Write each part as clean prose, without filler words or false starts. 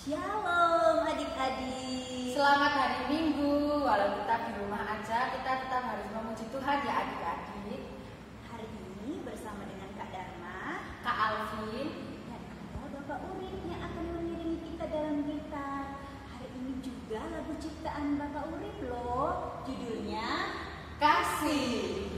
Shalom adik-adik. Selamat hari Minggu. Walau kita di rumah aja, kita tetap harus memuji Tuhan ya adik-adik. Hari ini bersama dengan Kak Dharma, Kak Alvin, dan ada Bapak Urip yang akan mengiringi kita dalam gitar. Hari ini juga lagu ciptaan Bapak Urip loh. Judulnya Kasih.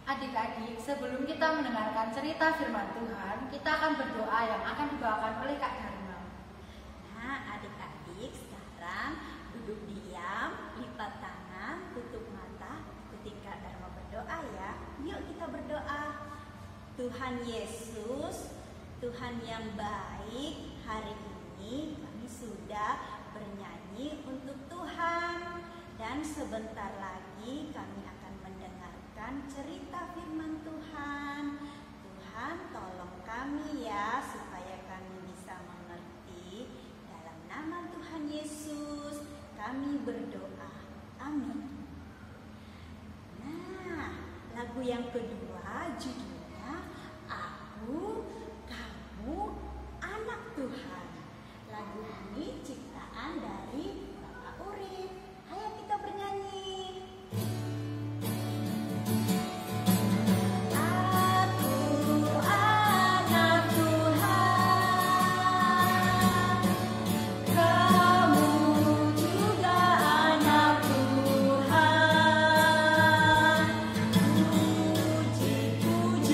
Adik-adik, sebelum kita mendengarkan cerita firman Tuhan, kita akan berdoa yang akan dibawakan oleh Kak Dharma. Nah, adik-adik sekarang duduk diam, lipat tangan, tutup mata ketika Dharma berdoa ya. Yuk kita berdoa. Tuhan Yesus, Tuhan yang baik, hari ini kami sudah bernyanyi untuk Tuhan. Dan sebentar lagi kami akan mendengarkan cerita firman Tuhan. Tuhan tolong kami ya supaya kami bisa mengerti. Dalam nama Tuhan Yesus kami berdoa. Amin. Nah, lagu yang kedua judulnya Aku, Kamu, Anak Tuhan. Lagu ini ciptaan dari Bapak Urip. Ayo kita bernyanyi. Puji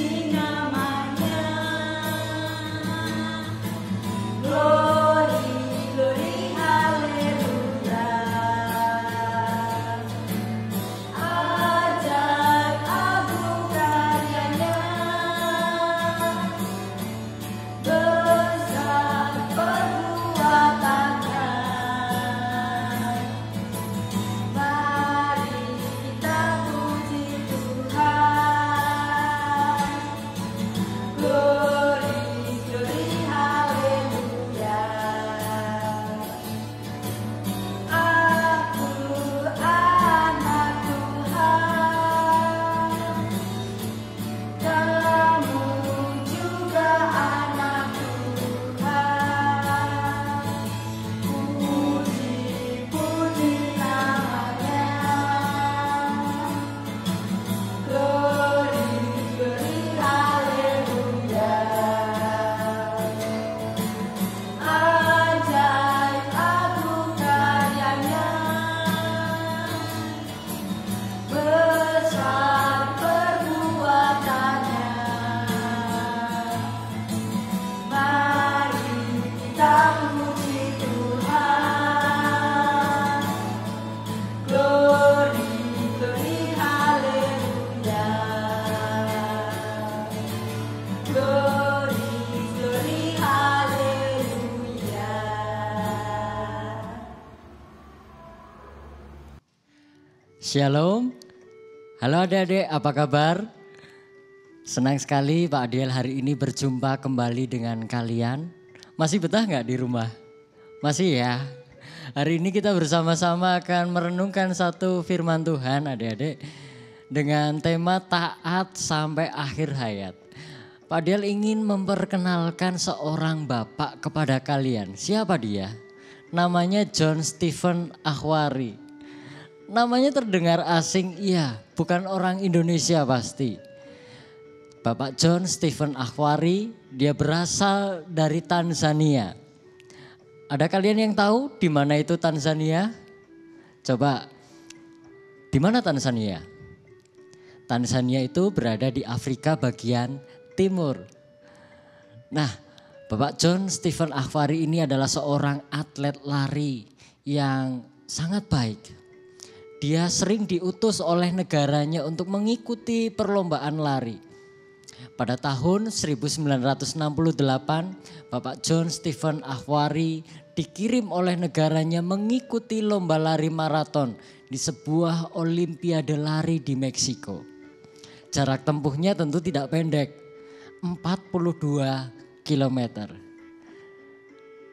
Shalom, halo adik-adik, apa kabar? Senang sekali Pak Adiel hari ini berjumpa kembali dengan kalian. Masih betah nggak di rumah? Masih ya? Hari ini kita bersama-sama akan merenungkan satu firman Tuhan adik-adik. Dengan tema taat sampai akhir hayat. Pak Adiel ingin memperkenalkan seorang bapak kepada kalian. Siapa dia? Namanya John Stephen Akhwari. Namanya terdengar asing, iya, bukan orang Indonesia pasti. Bapak John Stephen Akhwari, dia berasal dari Tanzania. Ada kalian yang tahu di mana itu Tanzania? Coba, di mana Tanzania? Tanzania itu berada di Afrika bagian timur. Nah, Bapak John Stephen Akhwari ini adalah seorang atlet lari yang sangat baik. Dia sering diutus oleh negaranya untuk mengikuti perlombaan lari. Pada tahun 1968, Bapak John Stephen Akhwari dikirim oleh negaranya mengikuti lomba lari maraton di sebuah olimpiade lari di Meksiko. Jarak tempuhnya tentu tidak pendek, 42 kilometer.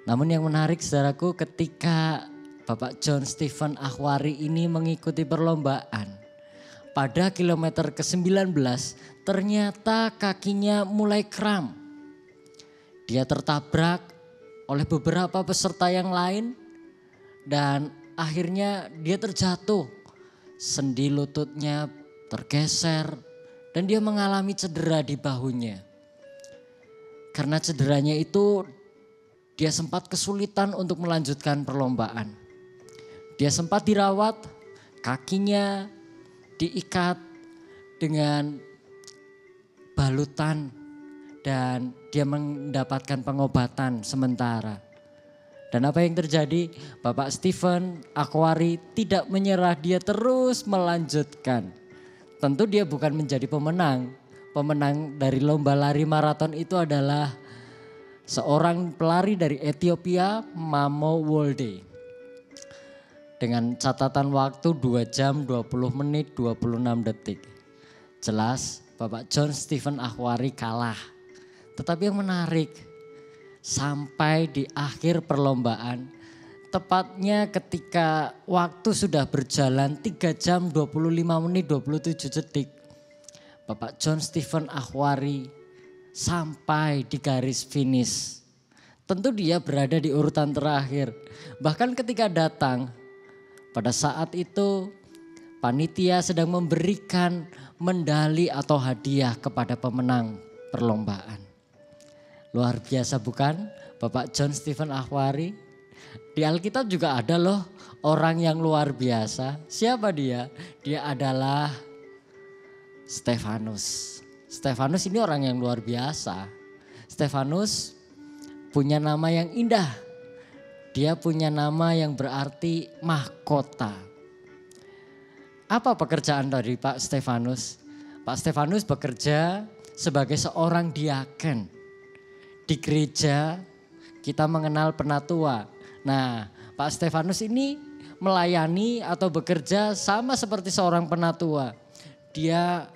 Namun yang menarik saudaraku, ketika Bapak John Stephen Akhwari ini mengikuti perlombaan, pada kilometer ke-19 ternyata kakinya mulai kram. Dia tertabrak oleh beberapa peserta yang lain dan akhirnya dia terjatuh. Sendi lututnya tergeser dan dia mengalami cedera di bahunya. Karena cederanya itu dia sempat kesulitan untuk melanjutkan perlombaan. Dia sempat dirawat, kakinya diikat dengan balutan dan dia mendapatkan pengobatan sementara. Dan apa yang terjadi? Bapak Stephen Akhwari tidak menyerah, dia terus melanjutkan. Tentu dia bukan menjadi pemenang. Pemenang dari lomba lari maraton itu adalah seorang pelari dari Ethiopia, Mamo Wolde. Dengan catatan waktu 2 jam 20 menit 26 detik. Jelas Bapak John Stephen Akhwari kalah. Tetapi yang menarik, sampai di akhir perlombaan, tepatnya ketika waktu sudah berjalan 3 jam 25 menit 27 detik. Bapak John Stephen Akhwari sampai di garis finish. Tentu dia berada di urutan terakhir. Bahkan ketika datang, pada saat itu panitia sedang memberikan medali atau hadiah kepada pemenang perlombaan. Luar biasa bukan Bapak John Stephen Akhwari? Di Alkitab juga ada loh orang yang luar biasa. Siapa dia? Dia adalah Stefanus. Stefanus ini orang yang luar biasa. Stefanus punya nama yang indah. Dia punya nama yang berarti mahkota. Apa pekerjaan dari Pak Stefanus? Pak Stefanus bekerja sebagai seorang diaken. Di gereja kita mengenal penatua. Nah, Pak Stefanus ini melayani atau bekerja sama seperti seorang penatua. Dia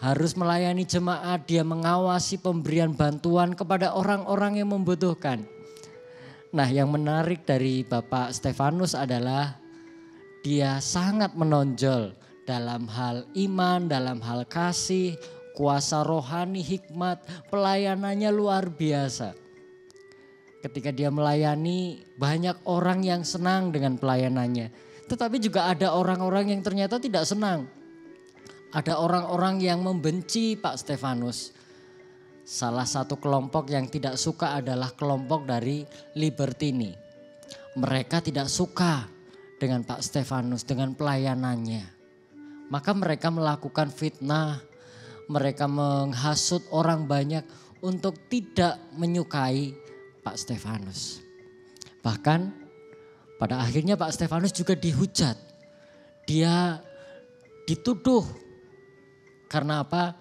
harus melayani jemaat, dia mengawasi pemberian bantuan kepada orang-orang yang membutuhkan. Nah, yang menarik dari Bapak Stefanus adalah dia sangat menonjol dalam hal iman, dalam hal kasih, kuasa rohani, hikmat, pelayanannya luar biasa. Ketika dia melayani, banyak orang yang senang dengan pelayanannya. Tetapi juga ada orang-orang yang ternyata tidak senang. Ada orang-orang yang membenci Pak Stefanus. Salah satu kelompok yang tidak suka adalah kelompok dari Libertini. Mereka tidak suka dengan Pak Stefanus, dengan pelayanannya. Maka mereka melakukan fitnah, mereka menghasut orang banyak untuk tidak menyukai Pak Stefanus. Bahkan pada akhirnya Pak Stefanus juga dihujat. Dia dituduh karena apa?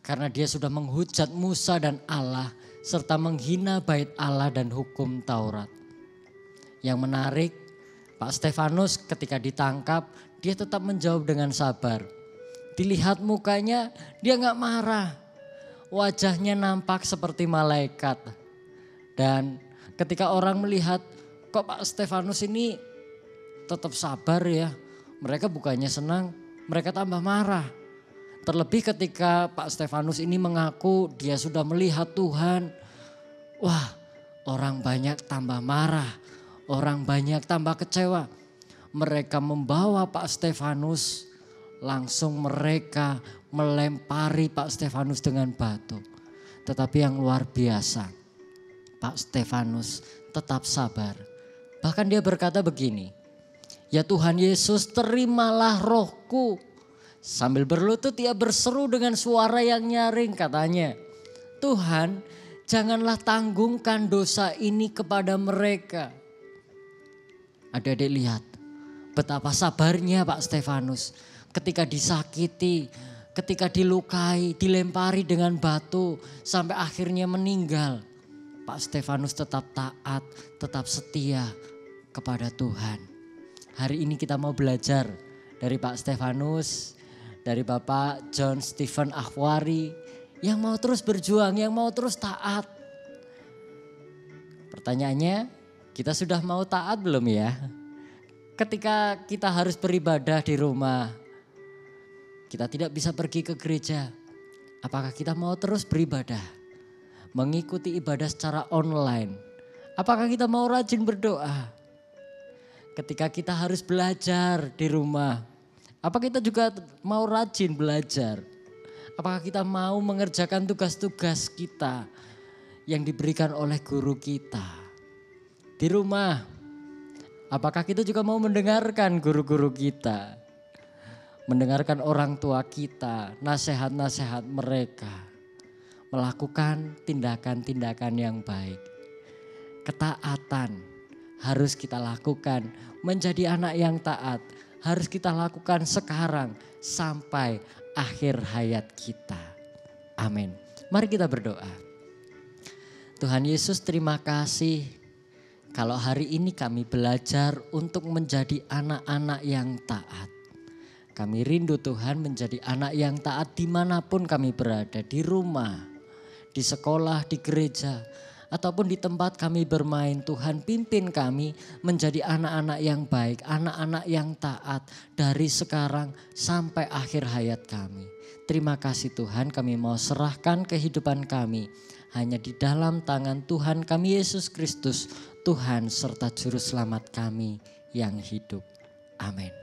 Karena dia sudah menghujat Musa dan Allah serta menghina bait Allah dan hukum Taurat. Yang menarik, Pak Stefanus ketika ditangkap, dia tetap menjawab dengan sabar. Dilihat mukanya, dia gak marah. Wajahnya nampak seperti malaikat. Dan ketika orang melihat, kok Pak Stefanus ini tetap sabar ya. Mereka bukannya senang, mereka tambah marah. Terlebih ketika Pak Stefanus ini mengaku dia sudah melihat Tuhan. Wah, orang banyak tambah marah, orang banyak tambah kecewa. Mereka membawa Pak Stefanus, langsung mereka melempari Pak Stefanus dengan batu. Tetapi yang luar biasa, Pak Stefanus tetap sabar. Bahkan dia berkata begini, "Ya Tuhan Yesus, terimalah rohku." Sambil berlutut ia berseru dengan suara yang nyaring, katanya, "Tuhan, janganlah tanggungkan dosa ini kepada mereka." Adik-adik lihat betapa sabarnya Pak Stefanus ketika disakiti, ketika dilukai, dilempari dengan batu sampai akhirnya meninggal. Pak Stefanus tetap taat, tetap setia kepada Tuhan. Hari ini kita mau belajar dari Pak Stefanus, dari Bapak John Stephen Akhwari yang mau terus berjuang, yang mau terus taat. Pertanyaannya, kita sudah mau taat belum ya? Ketika kita harus beribadah di rumah, kita tidak bisa pergi ke gereja. Apakah kita mau terus beribadah? Mengikuti ibadah secara online. Apakah kita mau rajin berdoa? Ketika kita harus belajar di rumah, apa kita juga mau rajin belajar? Apakah kita mau mengerjakan tugas-tugas kita yang diberikan oleh guru kita? Di rumah, apakah kita juga mau mendengarkan guru-guru kita? Mendengarkan orang tua kita, nasihat-nasihat mereka. Melakukan tindakan-tindakan yang baik. Ketaatan harus kita lakukan, menjadi anak yang taat. Harus kita lakukan sekarang sampai akhir hayat kita. Amin. Mari kita berdoa. Tuhan Yesus, terima kasih kalau hari ini kami belajar untuk menjadi anak-anak yang taat. Kami rindu Tuhan menjadi anak yang taat dimanapun kami berada, di rumah, di sekolah, di gereja, ataupun di tempat kami bermain. Tuhan, pimpin kami menjadi anak-anak yang baik, anak-anak yang taat dari sekarang sampai akhir hayat kami. Terima kasih Tuhan, kami mau serahkan kehidupan kami hanya di dalam tangan Tuhan kami Yesus Kristus, Tuhan serta Juru Selamat kami yang hidup. Amin.